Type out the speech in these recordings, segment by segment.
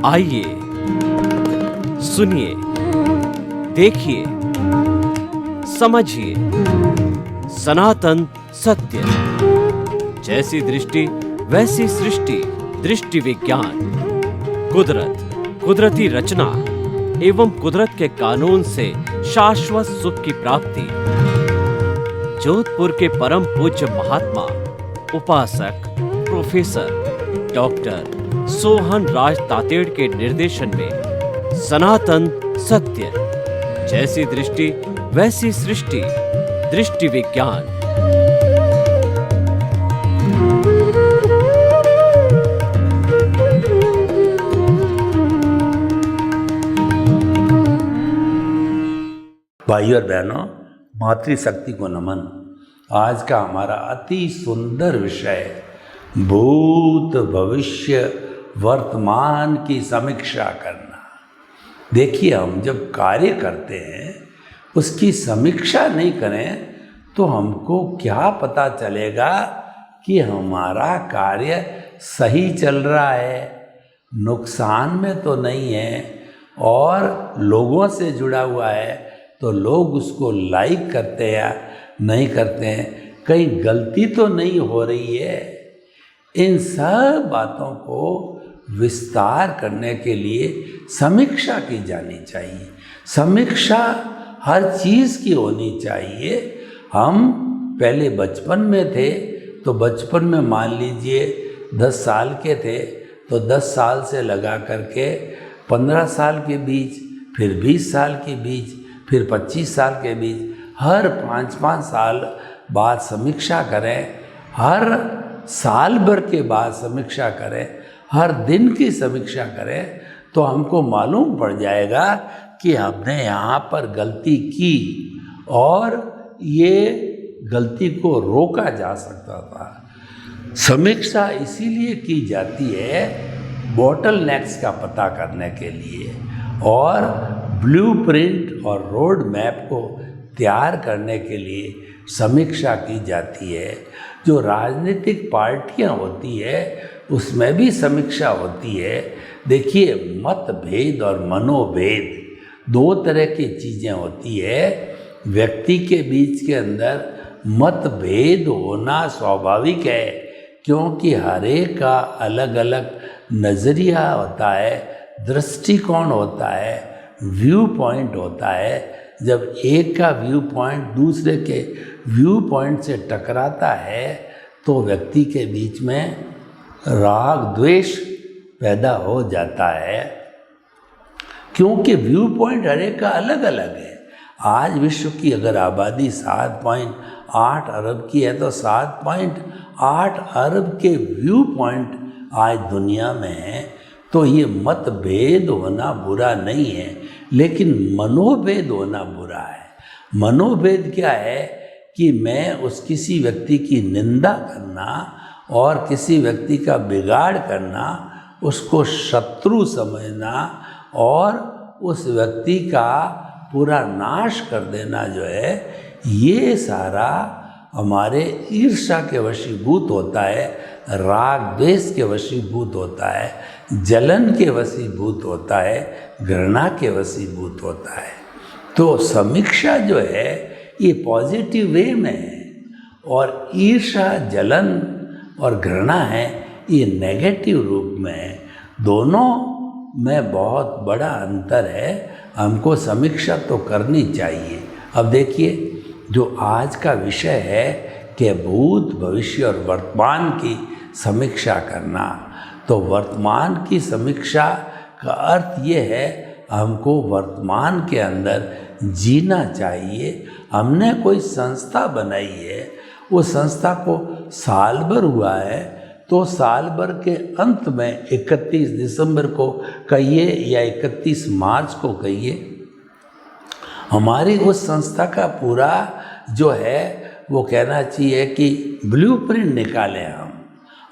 आइए सुनिए, देखिए, समझिए सनातन सत्य। जैसी दृष्टि वैसी सृष्टि, दृष्टि विज्ञान। कुदरत, कुदरती रचना एवं कुदरत के कानून से शाश्वत सुख की प्राप्ति। जोधपुर के परम पूज्य महात्मा उपासक प्रोफेसर डॉक्टर सोहन राज तातेड़ के निर्देशन में सनातन सत्य। जैसी दृष्टि वैसी सृष्टि, दृष्टि विज्ञान। भाइयों और बहनों, मातृशक्ति को नमन। आज का हमारा अति सुंदर विषय भूत भविष्य वर्तमान की समीक्षा करना। देखिए, हम जब कार्य करते हैं उसकी समीक्षा नहीं करें तो हमको क्या पता चलेगा कि हमारा कार्य सही चल रहा है, नुकसान में तो नहीं है, और लोगों से जुड़ा हुआ है तो लोग उसको लाइक करते हैं या नहीं करते हैं, कहीं गलती तो नहीं हो रही है। इन सब बातों को विस्तार करने के लिए समीक्षा की जानी चाहिए। समीक्षा हर चीज़ की होनी चाहिए। हम पहले बचपन में थे तो बचपन में मान लीजिए 10 साल के थे तो 10 साल से लगा करके 15 साल के बीच, फिर 20 साल के बीच, फिर 25 साल के बीच, हर 5-5 साल बाद समीक्षा करें, हर साल भर के बाद समीक्षा करें, हर दिन की समीक्षा करें तो हमको मालूम पड़ जाएगा कि हमने यहाँ पर गलती की और ये गलती को रोका जा सकता था। समीक्षा इसीलिए की जाती है बॉटल नेक्स का पता करने के लिए और ब्लूप्रिंट और रोड मैप को तैयार करने के लिए समीक्षा की जाती है। जो राजनीतिक पार्टियां होती है उसमें भी समीक्षा होती है। देखिए, मतभेद और मनोभेद 2 तरह की चीज़ें होती है। व्यक्ति के बीच के अंदर मतभेद होना स्वाभाविक है, क्योंकि हर एक का अलग अलग नज़रिया होता है, दृष्टिकोण होता है, व्यू पॉइंट होता है। जब एक का व्यू पॉइंट दूसरे के व्यू पॉइंट से टकराता है तो व्यक्ति के बीच में राग द्वेष पैदा हो जाता है, क्योंकि व्यू पॉइंट हर एक का अलग अलग है। आज विश्व की अगर आबादी 7.8 अरब की है तो 7.8 अरब के व्यू पॉइंट आज दुनिया में हैं। तो ये मतभेद होना बुरा नहीं है, लेकिन मनोभेद होना बुरा है। मनोभेद क्या है कि मैं उस किसी व्यक्ति की निंदा करना और किसी व्यक्ति का बिगाड़ करना, उसको शत्रु समझना और उस व्यक्ति का पूरा नाश कर देना जो है, ये सारा हमारे ईर्ष्या के वशीभूत होता है, राग द्वेष के वशीभूत होता है, जलन के वशीभूत होता है, घृणा के वशीभूत होता है। तो समीक्षा जो है ये पॉजिटिव वे में है और ईर्ष्या, जलन और घृणा है ये नेगेटिव रूप में है। दोनों में बहुत बड़ा अंतर है। हमको समीक्षा तो करनी चाहिए। अब देखिए, जो आज का विषय है कि भूत भविष्य और वर्तमान की समीक्षा करना, तो वर्तमान की समीक्षा का अर्थ ये है हमको वर्तमान के अंदर जीना चाहिए। हमने कोई संस्था बनाई है, उस संस्था को साल भर हुआ है तो साल भर के अंत में 31 दिसंबर को कहिए या 31 मार्च को कहिए, हमारी उस संस्था का पूरा जो है वो कहना चाहिए कि ब्लूप्रिंट निकालें,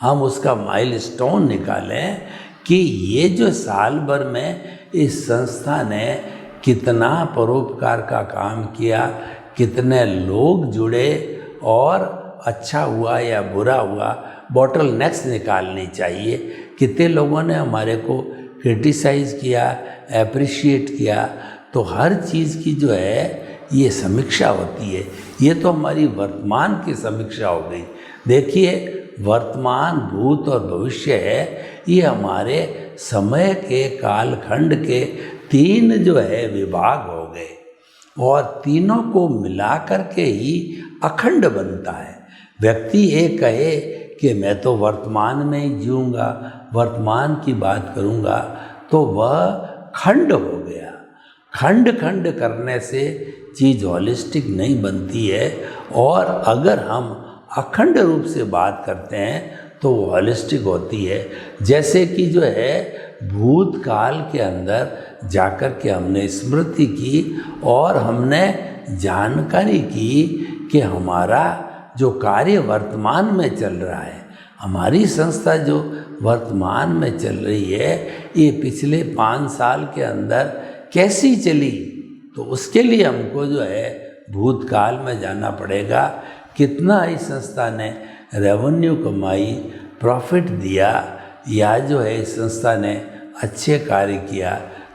हम उसका माइलस्टोन निकालें कि ये जो साल भर में इस संस्था ने कितना परोपकार का काम किया, कितने लोग जुड़े और अच्छा हुआ या बुरा हुआ, बॉटल नेक्स निकालनी चाहिए। कितने लोगों ने हमारे को क्रिटिसाइज़ किया, एप्रिशिएट किया, तो हर चीज़ की जो है ये समीक्षा होती है। ये तो हमारी वर्तमान की समीक्षा हो गई। देखिए, वर्तमान, भूत और भविष्य है, ये हमारे समय के कालखंड के 3 जो है विभाग हो गए, और तीनों को मिला करके ही अखंड बनता है। व्यक्ति एक कहे कि मैं तो वर्तमान में ही जीऊँगा, वर्तमान की बात करूँगा, तो वह खंड हो गया। खंड खंड करने से चीज़ हॉलिस्टिक नहीं बनती है, और अगर हम अखंड रूप से बात करते हैं तो वो हॉलिस्टिक होती है। जैसे कि जो है भूतकाल के अंदर जाकर के हमने स्मृति की और हमने जानकारी की कि हमारा जो कार्य वर्तमान में चल रहा है, हमारी संस्था जो वर्तमान में चल रही है, ये पिछले 5 साल के अंदर कैसी चली, तो उसके लिए हमको जो है भूतकाल में जाना पड़ेगा। कितना इस संस्था ने रेवेन्यू कमाई, प्रॉफिट दिया, या जो है इस संस्था ने अच्छे कार्य किया,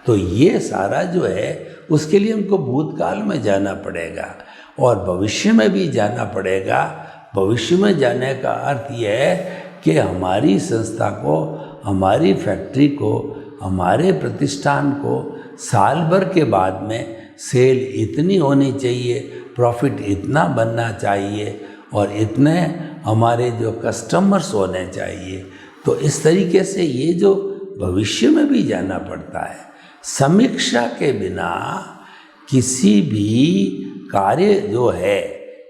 तो ये सारा जो है उसके लिए हमको भूतकाल में जाना पड़ेगा और भविष्य में भी जाना पड़ेगा। भविष्य में जाने का अर्थ यह है कि हमारी संस्था को, हमारी फैक्ट्री को, हमारे प्रतिष्ठान को साल भर के बाद में सेल इतनी होनी चाहिए, प्रॉफिट इतना बनना चाहिए, और इतने हमारे जो कस्टमर्स होने चाहिए। तो इस तरीके से ये जो भविष्य में भी जाना पड़ता है। समीक्षा के बिना किसी भी कार्य जो है,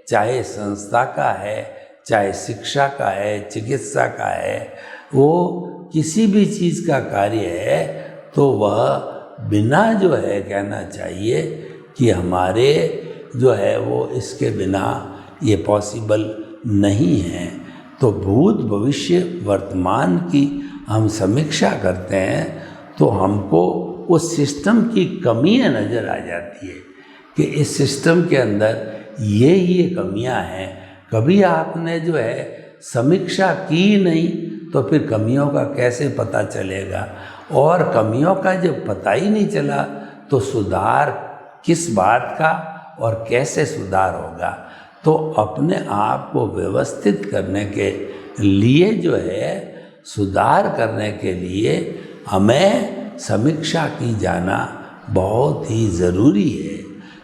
चाहे संस्था का है, चाहे शिक्षा का है, चिकित्सा का है, वो किसी भी चीज़ का कार्य है, तो वह बिना जो है कहना चाहिए कि हमारे जो है वो इसके बिना ये पॉसिबल नहीं है। तो भूत, भविष्य, वर्तमान की हम समीक्षा करते हैं तो हमको उस सिस्टम की कमियां नज़र आ जाती है कि इस सिस्टम के अंदर ये कमियां हैं। कभी आपने जो है समीक्षा की नहीं तो फिर कमियों का कैसे पता चलेगा, और कमियों का जब पता ही नहीं चला तो सुधार किस बात का और कैसे सुधार होगा। तो अपने आप को व्यवस्थित करने के लिए जो है, सुधार करने के लिए हमें समीक्षा की जाना बहुत ही ज़रूरी है।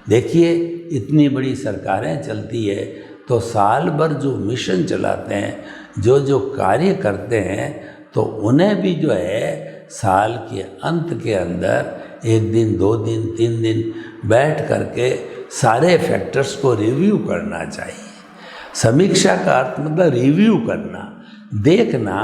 देखिए, इतनी बड़ी सरकारें चलती है तो साल भर जो मिशन चलाते हैं, जो कार्य करते हैं, तो उन्हें भी जो है साल के अंत के अंदर 1 दिन, 2 दिन, 3 दिन बैठ करके सारे फैक्टर्स को रिव्यू करना चाहिए। समीक्षा का अर्थ मतलब रिव्यू करना, देखना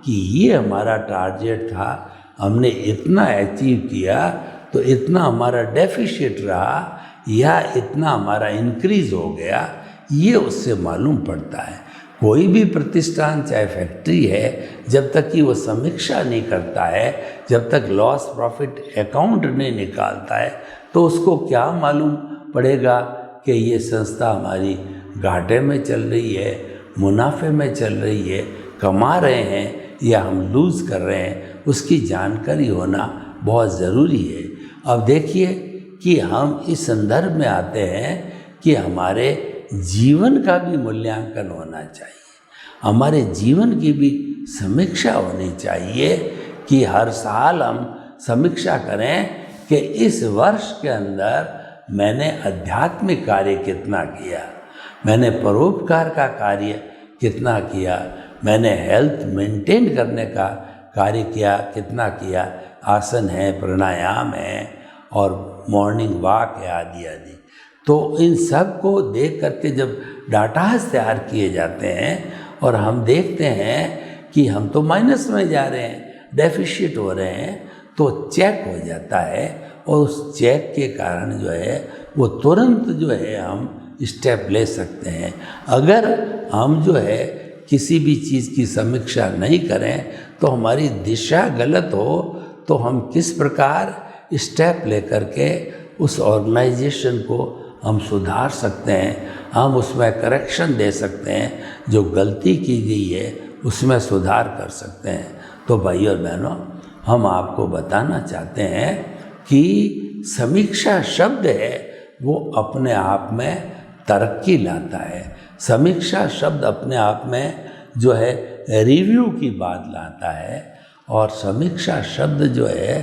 कि ये हमारा टारगेट था, हमने इतना अचीव किया, तो इतना हमारा डेफिशिएट रहा या इतना हमारा इंक्रीज हो गया, ये उससे मालूम पड़ता है। कोई भी प्रतिष्ठान चाहे फैक्ट्री है, जब तक कि वो समीक्षा नहीं करता है, जब तक लॉस प्रॉफिट अकाउंट नहीं निकालता है, तो उसको क्या मालूम पड़ेगा कि ये संस्था हमारी घाटे में चल रही है, मुनाफे में चल रही है, कमा रहे हैं या हम लूज़ कर रहे हैं। उसकी जानकारी होना बहुत ज़रूरी है। अब देखिए कि हम इस संदर्भ में आते हैं कि हमारे जीवन का भी मूल्यांकन होना चाहिए, हमारे जीवन की भी समीक्षा होनी चाहिए कि हर साल हम समीक्षा करें कि इस वर्ष के अंदर मैंने आध्यात्मिक कार्य कितना किया, मैंने परोपकार का कार्य कितना किया, मैंने हेल्थ मेंटेन करने का कार्य किया कितना किया, आसन है, प्राणायाम है और मॉर्निंग वॉक है, आदि आदि। तो इन सब को देख करके जब डाटाज तैयार किए जाते हैं और हम देखते हैं कि हम तो माइनस में जा रहे हैं, डेफिशिएट हो रहे हैं, तो चेक हो जाता है, और उस चेक के कारण जो है वो तुरंत जो है हम स्टेप ले सकते हैं। अगर हम जो है किसी भी चीज़ की समीक्षा नहीं करें तो हमारी दिशा गलत हो, तो हम किस प्रकार स्टेप ले करके उस ऑर्गेनाइजेशन को हम सुधार सकते हैं, हम उसमें करेक्शन दे सकते हैं, जो गलती की गई है उसमें सुधार कर सकते हैं। तो भाई और बहनों, हम आपको बताना चाहते हैं कि समीक्षा शब्द है वो अपने आप में तरक्की लाता है। समीक्षा शब्द अपने आप में जो है रिव्यू की बात लाता है, और समीक्षा शब्द जो है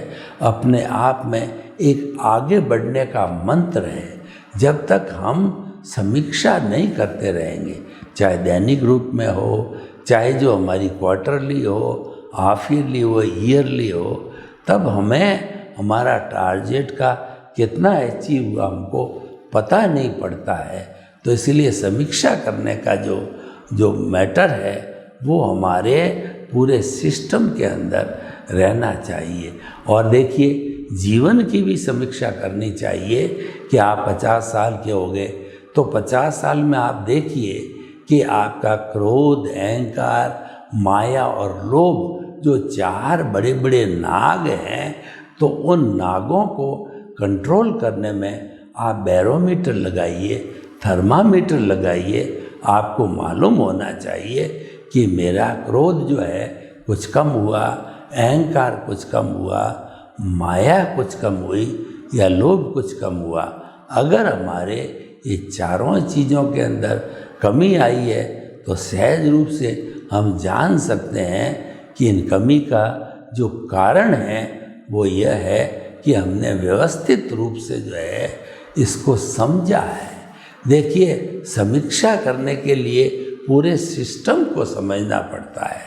अपने आप में एक आगे बढ़ने का मंत्र है। जब तक हम समीक्षा नहीं करते रहेंगे, चाहे दैनिक रूप में हो, चाहे जो हमारी क्वार्टरली हो, हाफ ईयरली हो, ईयरली हो, तब हमें हमारा टारगेट का कितना अचीव हुआ हमको पता नहीं पड़ता है। तो इसलिए समीक्षा करने का जो मैटर है वो हमारे पूरे सिस्टम के अंदर रहना चाहिए। और देखिए, जीवन की भी समीक्षा करनी चाहिए कि आप 50 साल के हो गए तो 50 साल में आप देखिए कि आपका क्रोध, अहंकार, माया और लोभ जो 4 बड़े बड़े नाग हैं, तो उन नागों को कंट्रोल करने में आप बैरोमीटर लगाइए, थर्मामीटर लगाइए। आपको मालूम होना चाहिए कि मेरा क्रोध जो है कुछ कम हुआ, अहंकार कुछ कम हुआ, माया कुछ कम हुई या लोभ कुछ कम हुआ। अगर हमारे ये चारों चीज़ों के अंदर कमी आई है तो सहज रूप से हम जान सकते हैं कि इन कमी का जो कारण है वो यह है कि हमने व्यवस्थित रूप से जो है इसको समझा है। देखिए, समीक्षा करने के लिए पूरे सिस्टम को समझना पड़ता है।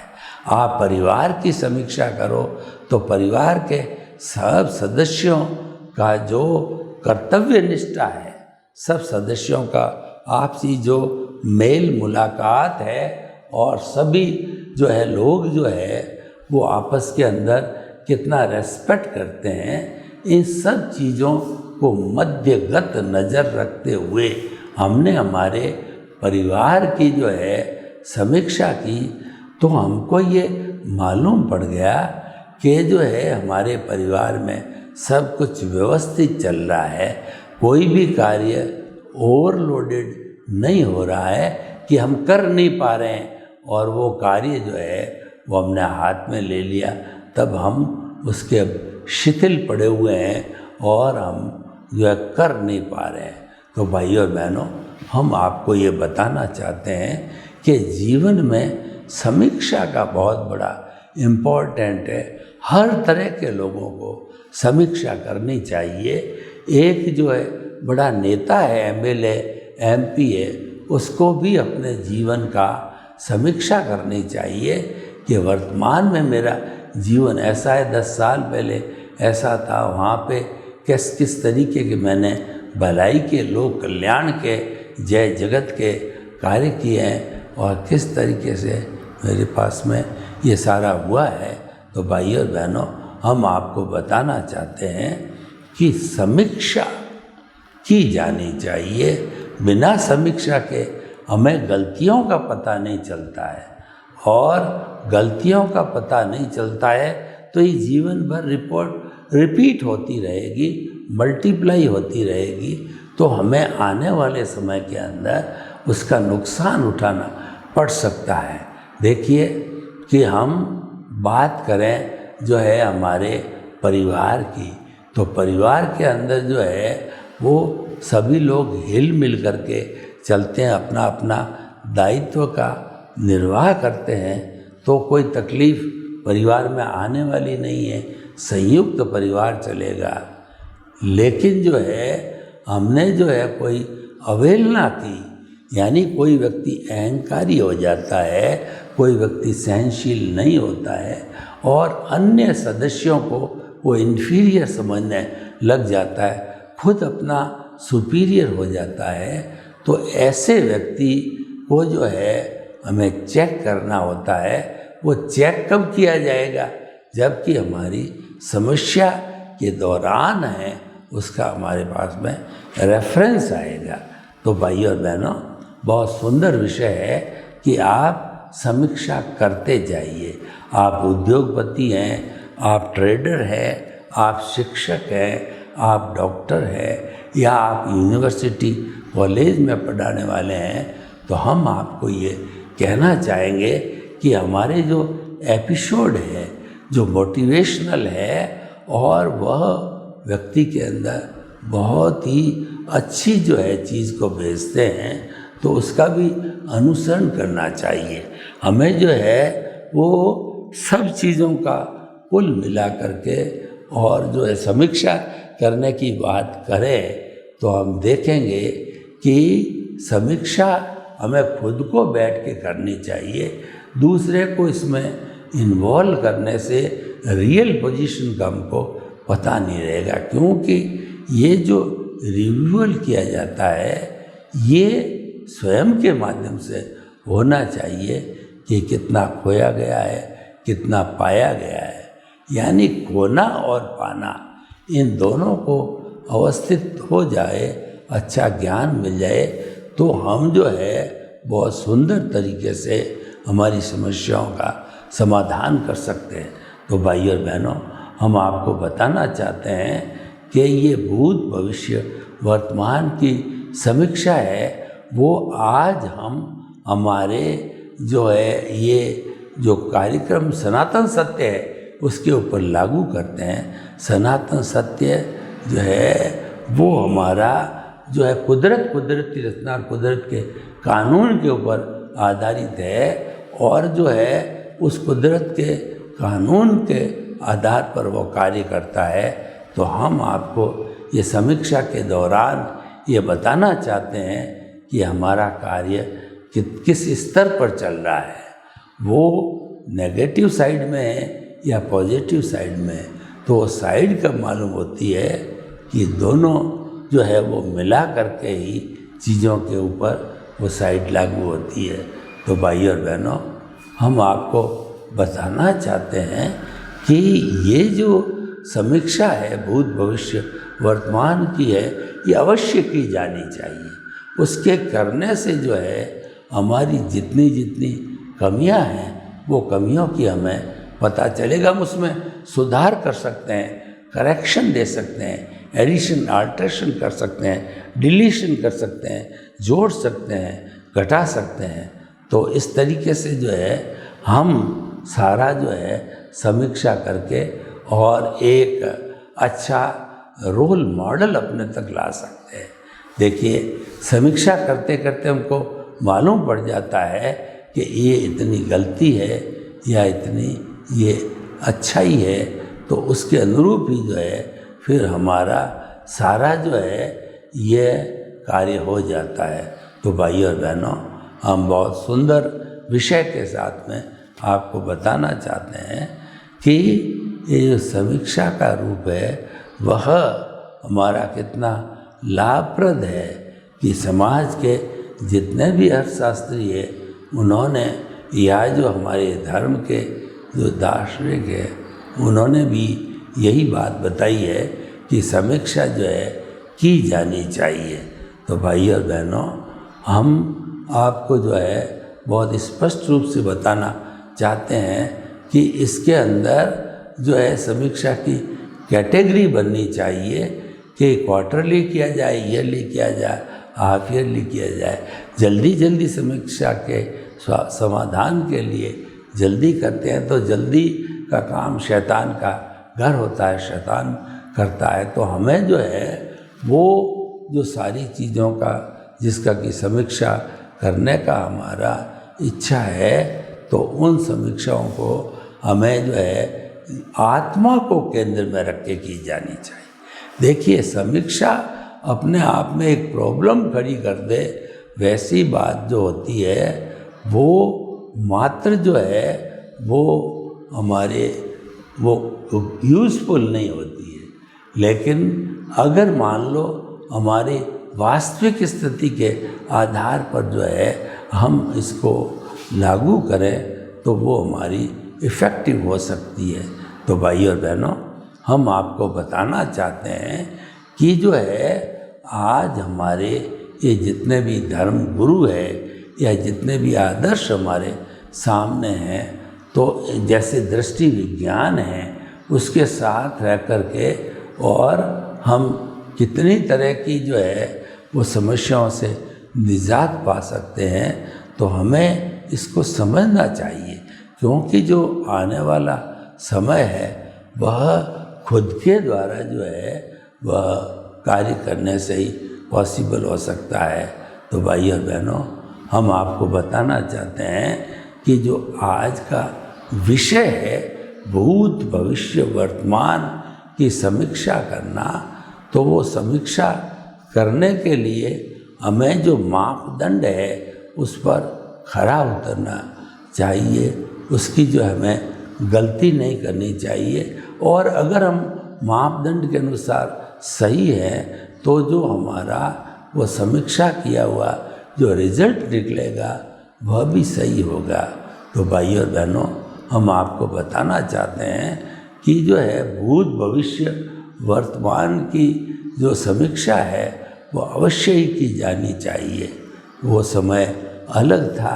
आप परिवार की समीक्षा करो तो परिवार के सब सदस्यों का जो कर्तव्य निष्ठा है, सब सदस्यों का आपसी जो मेल मुलाकात है, और सभी जो है लोग जो है वो आपस के अंदर कितना रेस्पेक्ट करते हैं, इन सब चीज़ों को मध्यगत नज़र रखते हुए हमने हमारे परिवार की जो है समीक्षा की, तो हमको ये मालूम पड़ गया कि जो है हमारे परिवार में सब कुछ व्यवस्थित चल रहा है। कोई भी कार्य ओवरलोडेड नहीं हो रहा है कि हम कर नहीं पा रहे हैं और वो कार्य जो है वो हमने हाथ में ले लिया, तब हम उसके शिथिल पड़े हुए हैं और हम जो है कर नहीं पा रहे हैं। तो भाइयों और बहनों, हम आपको ये बताना चाहते हैं कि जीवन में समीक्षा का बहुत बड़ा इम्पोर्टेंट है। हर तरह के लोगों को समीक्षा करनी चाहिए। एक जो है बड़ा नेता है, एमएलए, एमपी है, उसको भी अपने जीवन का समीक्षा करनी चाहिए कि वर्तमान में मेरा जीवन ऐसा है, 10 साल पहले ऐसा था, वहाँ पे किस तरीके के मैंने भलाई के, लोक कल्याण के, जय जगत के कार्य किए हैं और किस तरीके से मेरे पास में ये सारा हुआ है। तो भाइयों और बहनों, हम आपको बताना चाहते हैं कि समीक्षा की जानी चाहिए। बिना समीक्षा के हमें गलतियों का पता नहीं चलता है, और गलतियों का पता नहीं चलता है तो ये जीवन भर रिपीट होती रहेगी, मल्टीप्लाई होती रहेगी, तो हमें आने वाले समय के अंदर उसका नुकसान उठाना पड़ सकता है। देखिए कि हम बात करें जो है हमारे परिवार की, तो परिवार के अंदर जो है वो सभी लोग हिल मिल करके चलते हैं, अपना अपना दायित्व का निर्वाह करते हैं, तो कोई तकलीफ़ परिवार में आने वाली नहीं है, संयुक्त परिवार चलेगा। लेकिन जो है हमने जो है कोई अवहेलना की, यानी कोई व्यक्ति अहंकारी हो जाता है, कोई व्यक्ति सहनशील नहीं होता है और अन्य सदस्यों को वो इन्फीरियर समझने लग जाता है, खुद अपना सुपीरियर हो जाता है, तो ऐसे व्यक्ति को जो है हमें चेक करना होता है। वो चेक कब किया जाएगा? जबकि हमारी समस्या के दौरान है उसका हमारे पास में रेफरेंस आएगा। तो भाइयों और बहनों, बहुत सुंदर विषय है कि आप समीक्षा करते जाइए। आप उद्योगपति हैं, आप ट्रेडर हैं, आप शिक्षक हैं, आप डॉक्टर हैं, या आप यूनिवर्सिटी कॉलेज में पढ़ाने वाले हैं, तो हम आपको ये कहना चाहेंगे कि हमारे जो एपिसोड है, जो मोटिवेशनल है और वह व्यक्ति के अंदर बहुत ही अच्छी जो है चीज़ को भेजते हैं, तो उसका भी अनुसरण करना चाहिए। हमें जो है वो सब चीज़ों का कुल मिला करके और जो है समीक्षा करने की बात करें तो हम देखेंगे कि समीक्षा हमें खुद को बैठ के करनी चाहिए। दूसरे को इसमें इन्वॉल्व करने से रियल पोजीशन का हमको पता नहीं रहेगा, क्योंकि ये जो रिव्यूअल किया जाता है ये स्वयं के माध्यम से होना चाहिए कि कितना खोया गया है, कितना पाया गया है। यानी खोना और पाना इन दोनों को अवस्थित हो जाए, अच्छा ज्ञान मिल जाए, तो हम जो है बहुत सुंदर तरीके से हमारी समस्याओं का समाधान कर सकते हैं। तो भाई और बहनों, हम आपको बताना चाहते हैं कि ये भूत भविष्य वर्तमान की समीक्षा है, वो आज हम हमारे जो है ये जो कार्यक्रम सनातन सत्य है उसके ऊपर लागू करते हैं। सनातन सत्य जो है वो हमारा जो है कुदरती रचना और कुदरत के कानून के ऊपर आधारित है, और जो है उस कुदरत के कानून के आधार पर वो कार्य करता है। तो हम आपको ये समीक्षा के दौरान ये बताना चाहते हैं कि हमारा कार्य किस स्तर पर चल रहा है, वो नेगेटिव साइड में है या पॉजिटिव साइड में है। तो साइड कब मालूम होती है कि दोनों जो है वो मिला करके ही चीज़ों के ऊपर वो साइड लागू होती है। तो भाई और बहनों, हम आपको बताना चाहते हैं कि ये जो समीक्षा है भूत भविष्य वर्तमान की है, ये अवश्य की जानी चाहिए। उसके करने से जो है हमारी जितनी कमियां हैं वो कमियों की हमें पता चलेगा, हम उसमें सुधार कर सकते हैं, करेक्शन दे सकते हैं, एडिशन अल्ट्रेशन कर सकते हैं, डिलीशन कर सकते हैं, जोड़ सकते हैं, घटा सकते हैं। तो इस तरीके से जो है हम सारा जो है समीक्षा करके और एक अच्छा रोल मॉडल अपने तक ला सकते हैं। देखिए, समीक्षा करते करते हमको मालूम पड़ जाता है कि ये इतनी गलती है या इतनी ये अच्छाई है, तो उसके अनुरूप ही जो है फिर हमारा सारा जो है ये कार्य हो जाता है। तो भाई और बहनों, हम बहुत सुंदर विषय के साथ में आपको बताना चाहते हैं कि ये जो समीक्षा का रूप है वह हमारा कितना लाभप्रद है कि समाज के जितने भी अर्थशास्त्री है उन्होंने या जो हमारे धर्म के जो दार्शनिक है उन्होंने भी यही बात बताई है कि समीक्षा जो है की जानी चाहिए। तो भाई और बहनों, हम आपको जो है बहुत स्पष्ट रूप से बताना चाहते हैं कि इसके अंदर जो है समीक्षा की कैटेगरी बननी चाहिए कि क्वार्टरली किया जाए, ईयरली किया जाए, हाफ ईयरली किया जाए। जल्दी समीक्षा के समाधान के लिए जल्दी करते हैं तो जल्दी का काम शैतान का घर होता है, शैतान करता है। तो हमें जो है वो जो सारी चीज़ों का जिसका कि समीक्षा करने का हमारा इच्छा है, तो उन समीक्षाओं को हमें जो है आत्मा को केंद्र में रख के की जानी चाहिए। देखिए, समीक्षा अपने आप में एक प्रॉब्लम खड़ी कर दे वैसी बात जो होती है वो मात्र जो है वो हमारे वो यूज़फुल नहीं होती है। लेकिन अगर मान लो हमारी वास्तविक स्थिति के आधार पर जो है हम इसको लागू करें तो वो हमारी इफ़ेक्टिव हो सकती है। तो भाई और बहनों, हम आपको बताना चाहते हैं कि जो है आज हमारे ये जितने भी धर्म गुरु है या जितने भी आदर्श हमारे सामने हैं, तो जैसे दृष्टि विज्ञान है उसके साथ रह कर के और हम कितनी तरह की जो है वो समस्याओं से निजात पा सकते हैं। तो हमें इसको समझना चाहिए, क्योंकि जो आने वाला समय है वह खुद के द्वारा जो है वह कार्य करने से ही पॉसिबल हो सकता है। तो भाई और बहनों, हम आपको बताना चाहते हैं कि जो आज का विषय है भूत भविष्य वर्तमान की समीक्षा करना, तो वो समीक्षा करने के लिए हमें जो मापदंड है उस पर खरा उतरना चाहिए, उसकी जो हमें गलती नहीं करनी चाहिए। और अगर हम मापदंड के अनुसार सही है तो जो हमारा वो समीक्षा किया हुआ जो रिजल्ट निकलेगा वह भी सही होगा। तो भाई और बहनों, हम आपको बताना चाहते हैं कि जो है भूत भविष्य वर्तमान की जो समीक्षा है वो अवश्य ही की जानी चाहिए। वो समय अलग था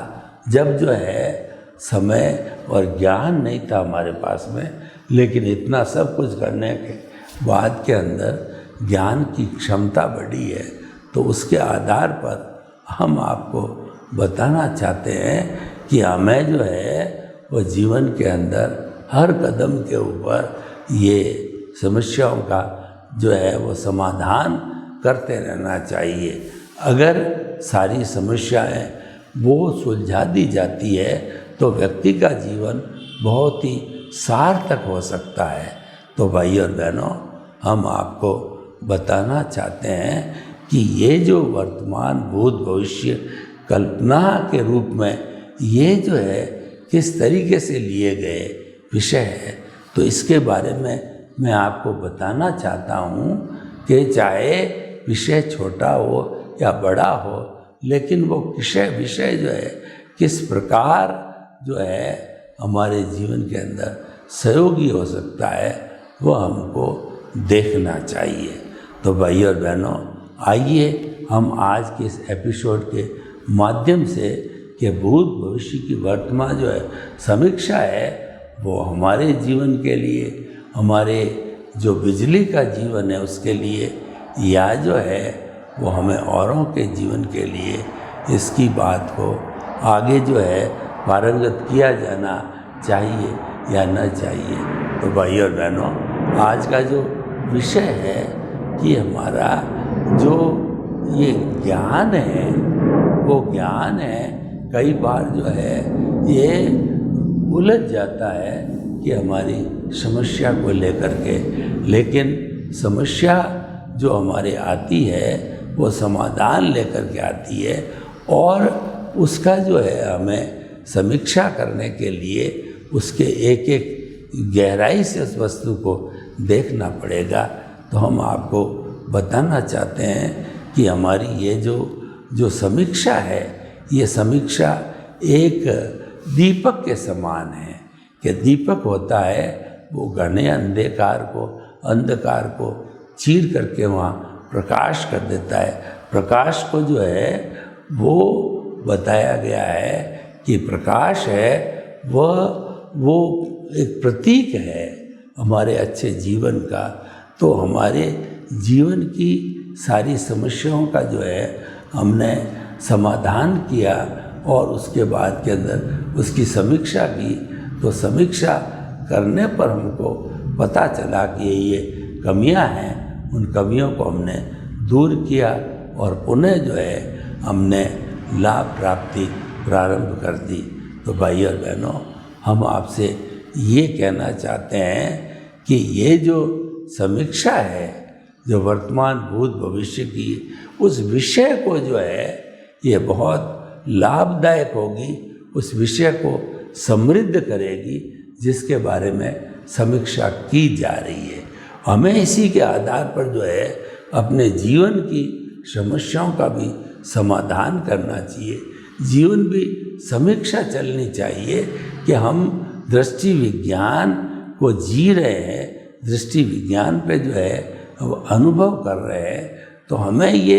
जब जो है समय और ज्ञान नहीं था हमारे पास में, लेकिन इतना सब कुछ करने के बाद के अंदर ज्ञान की क्षमता बढ़ी है। तो उसके आधार पर हम आपको बताना चाहते हैं कि हमें जो है वो जीवन के अंदर हर कदम के ऊपर ये समस्याओं का जो है वो समाधान करते रहना चाहिए। अगर सारी समस्याएं वो सुलझा दी जाती है तो व्यक्ति का जीवन बहुत ही सार्थक हो सकता है। तो भाई और बहनों, हम आपको बताना चाहते हैं कि ये जो वर्तमान भूत भविष्य कल्पना के रूप में ये जो है किस तरीके से लिए गए विषय है, तो इसके बारे में मैं आपको बताना चाहता हूँ कि चाहे विषय छोटा हो या बड़ा हो, लेकिन वो विषय जो है किस प्रकार जो है हमारे जीवन के अंदर सहयोगी हो सकता है वो हमको देखना चाहिए। तो भाई और बहनों, आइए हम आज के इस एपिसोड के माध्यम से कि भूत भविष्य की वर्तमान जो है समीक्षा है वो हमारे जीवन के लिए, हमारे जो बिजली का जीवन है उसके लिए, या जो है वो हमें औरों के जीवन के लिए, इसकी बात को आगे जो है पारंगत किया जाना चाहिए या न चाहिए। तो भाई और बहनों, आज का जो विषय है कि हमारा जो ये ज्ञान है वो ज्ञान है कई बार जो है ये उलझ जाता है कि हमारी समस्या को लेकर के, लेकिन समस्या जो हमारे आती है वो समाधान लेकर के आती है, और उसका जो है हमें समीक्षा करने के लिए उसके एक एक गहराई से उस वस्तु को देखना पड़ेगा। तो हम आपको बताना चाहते हैं कि हमारी ये जो समीक्षा है, ये समीक्षा एक दीपक के समान है कि दीपक होता है वो घने अंधकार को चीर करके वहाँ प्रकाश कर देता है। प्रकाश को जो है वो बताया गया है कि प्रकाश है वो एक प्रतीक है हमारे अच्छे जीवन का। तो हमारे जीवन की सारी समस्याओं का जो है हमने समाधान किया और उसके बाद के अंदर उसकी समीक्षा की, तो समीक्षा करने पर हमको पता चला कि ये कमियां हैं, उन कमियों को हमने दूर किया और पुनः जो है हमने लाभ प्राप्ति प्रारंभ कर दी। तो भाई और बहनों, हम आपसे ये कहना चाहते हैं कि ये जो समीक्षा है जो वर्तमान भूत भविष्य की, उस विषय को जो है ये बहुत लाभदायक होगी, उस विषय को समृद्ध करेगी जिसके बारे में समीक्षा की जा रही है। हमें इसी के आधार पर जो है अपने जीवन की समस्याओं का भी समाधान करना चाहिए। जीवन भी समीक्षा चलनी चाहिए कि हम दृष्टि विज्ञान को जी रहे हैं, दृष्टि विज्ञान पे जो है अनुभव कर रहे हैं, तो हमें ये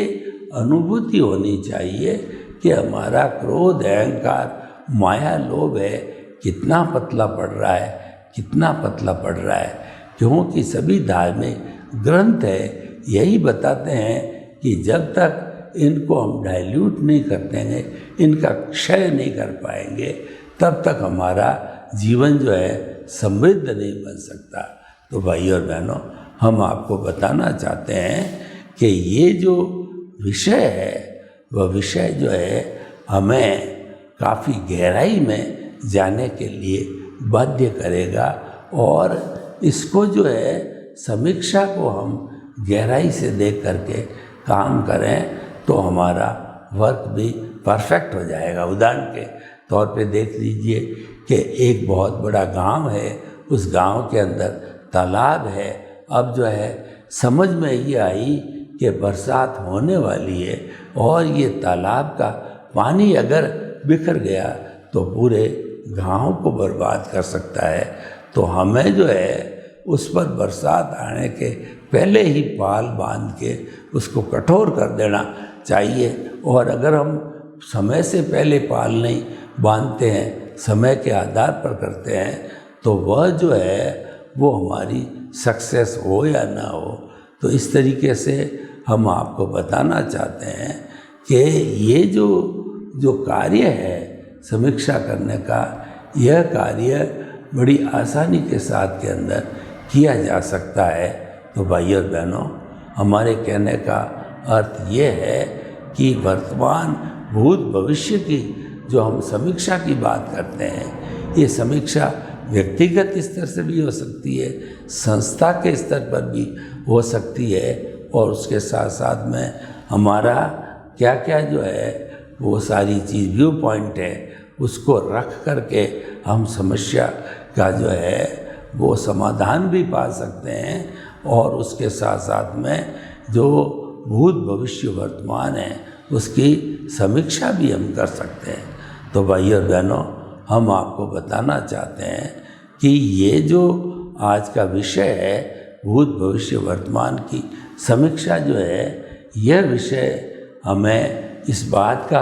अनुभूति होनी चाहिए कि हमारा क्रोध, अहंकार, माया, लोभ है कितना पतला पड़ रहा है, कितना पतला पड़ रहा है। क्योंकि सभी धार्मिक ग्रंथ है यही बताते हैं कि जब तक इनको हम डाइल्यूट नहीं करते हैं, इनका क्षय नहीं कर पाएंगे, तब तक हमारा जीवन जो है समृद्ध नहीं बन सकता। तो भाई और बहनों, हम आपको बताना चाहते हैं कि ये जो विषय है वह विषय जो है हमें काफ़ी गहराई में जाने के लिए बाध्य करेगा, और इसको जो है समीक्षा को हम गहराई से देख करके काम करें तो हमारा वर्क भी परफेक्ट हो जाएगा। उदाहरण के तौर पे देख लीजिए कि एक बहुत बड़ा गांव है, उस गांव के अंदर तालाब है। अब जो है समझ में ये आई कि बरसात होने वाली है और ये तालाब का पानी अगर बिखर गया तो पूरे गांव को बर्बाद कर सकता है। तो हमें जो है उस पर बरसात आने के पहले ही पाल बांध के उसको कठोर कर देना चाहिए। और अगर हम समय से पहले पाल नहीं बांधते हैं, समय के आधार पर करते हैं, तो वह जो है वो हमारी सक्सेस हो या ना हो। तो इस तरीके से हम आपको बताना चाहते हैं कि ये जो कार्य है समीक्षा करने का, यह कार्य बड़ी आसानी के साथ के अंदर किया जा सकता है। तो भाई और बहनों, हमारे कहने का अर्थ ये है कि वर्तमान भूत भविष्य की जो हम समीक्षा की बात करते हैं, ये समीक्षा व्यक्तिगत स्तर से भी हो सकती है, संस्था के स्तर पर भी हो सकती है, और उसके साथ साथ में हमारा क्या क्या जो है वो सारी चीज़ व्यू पॉइंट है उसको रख करके हम समस्या का जो है वो समाधान भी पा सकते हैं, और उसके साथ साथ में जो भूत भविष्य वर्तमान है उसकी समीक्षा भी हम कर सकते हैं। तो भाई और बहनों, हम आपको बताना चाहते हैं कि ये जो आज का विषय है भूत भविष्य वर्तमान की समीक्षा जो है, यह विषय हमें इस बात का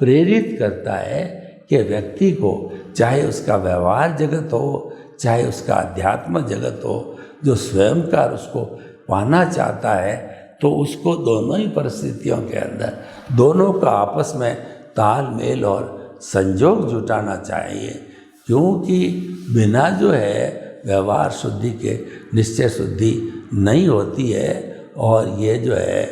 प्रेरित करता है कि व्यक्ति को, चाहे उसका व्यवहार जगत हो, चाहे उसका अध्यात्म जगत हो, जो स्वयं का उसको पाना चाहता है, तो उसको दोनों ही परिस्थितियों के अंदर दोनों का आपस में तालमेल और संजोग जुटाना चाहिए। क्योंकि बिना जो है व्यवहार शुद्धि के निश्चय शुद्धि नहीं होती है, और ये जो है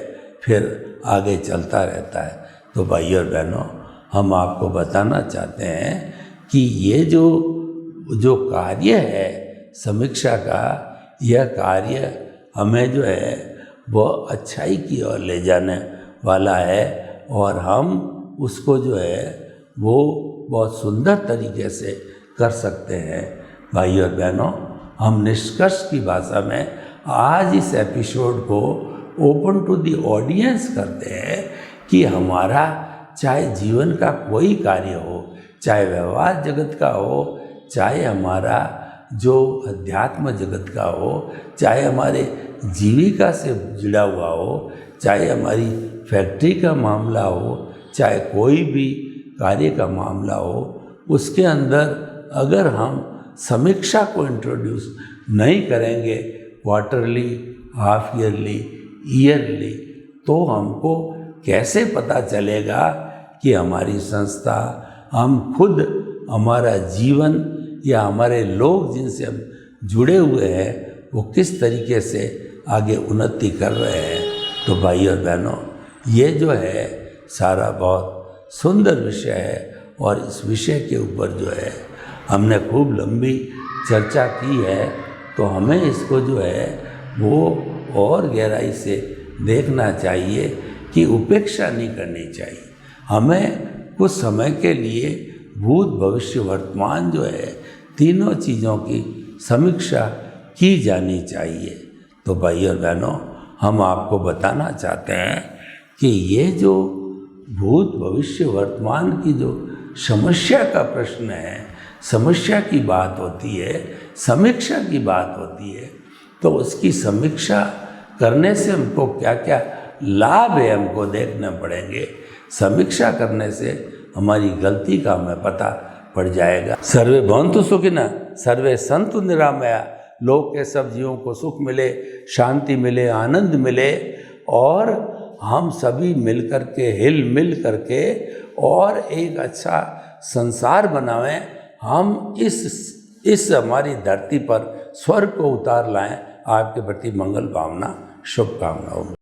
फिर आगे चलता रहता है। तो भाई और बहनों, हम आपको बताना चाहते हैं कि ये जो कार्य है समीक्षा का, यह कार्य हमें जो है वह अच्छाई की ओर ले जाने वाला है, और हम उसको जो है वो बहुत सुंदर तरीके से कर सकते हैं। भाई और बहनों, हम निष्कर्ष की भाषा में आज इस एपिसोड को ओपन टू द ऑडियंस करते हैं कि हमारा चाहे जीवन का कोई कार्य हो, चाहे व्यवहार जगत का हो, चाहे हमारा जो अध्यात्म जगत का हो, चाहे हमारे जीविका से जुड़ा हुआ हो, चाहे हमारी फैक्ट्री का मामला हो, चाहे कोई भी कार्य का मामला हो, उसके अंदर अगर हम समीक्षा को इंट्रोड्यूस नहीं करेंगे क्वार्टरली, हाफ ईयरली, ईयरली, तो हमको कैसे पता चलेगा कि हमारी संस्था, हम खुद, हमारा जीवन या हमारे लोग जिनसे हम जुड़े हुए हैं वो किस तरीके से आगे उन्नति कर रहे हैं। तो भाई और बहनों, ये जो है सारा बहुत सुंदर विषय है, और इस विषय के ऊपर जो है हमने खूब लंबी चर्चा की है। तो हमें इसको जो है वो और गहराई से देखना चाहिए कि उपेक्षा नहीं करनी चाहिए। हमें कुछ समय के लिए भूत भविष्य वर्तमान जो है तीनों चीज़ों की समीक्षा की जानी चाहिए। तो भाई और बहनों, हम आपको बताना चाहते हैं कि ये जो भूत भविष्य वर्तमान की जो समस्या का प्रश्न है, समस्या की बात होती है, समीक्षा की बात होती है, तो उसकी समीक्षा करने से हमको क्या क्या लाभ है हमको देखने पड़ेंगे। समीक्षा करने से हमारी गलती का हमें पता पड़ जाएगा। सर्वे भवन्तु सुखिनः, सर्वे सन्तु निरामया। लोक के सब जीवों को सुख मिले, शांति मिले, आनंद मिले, और हम सभी मिलकर के, हिल मिल करके और एक अच्छा संसार बनावें। हम इस इस हमारी धरती पर स्वर्ग को उतार लाएं। आपके प्रति मंगल भावना, शुभकामनाओं।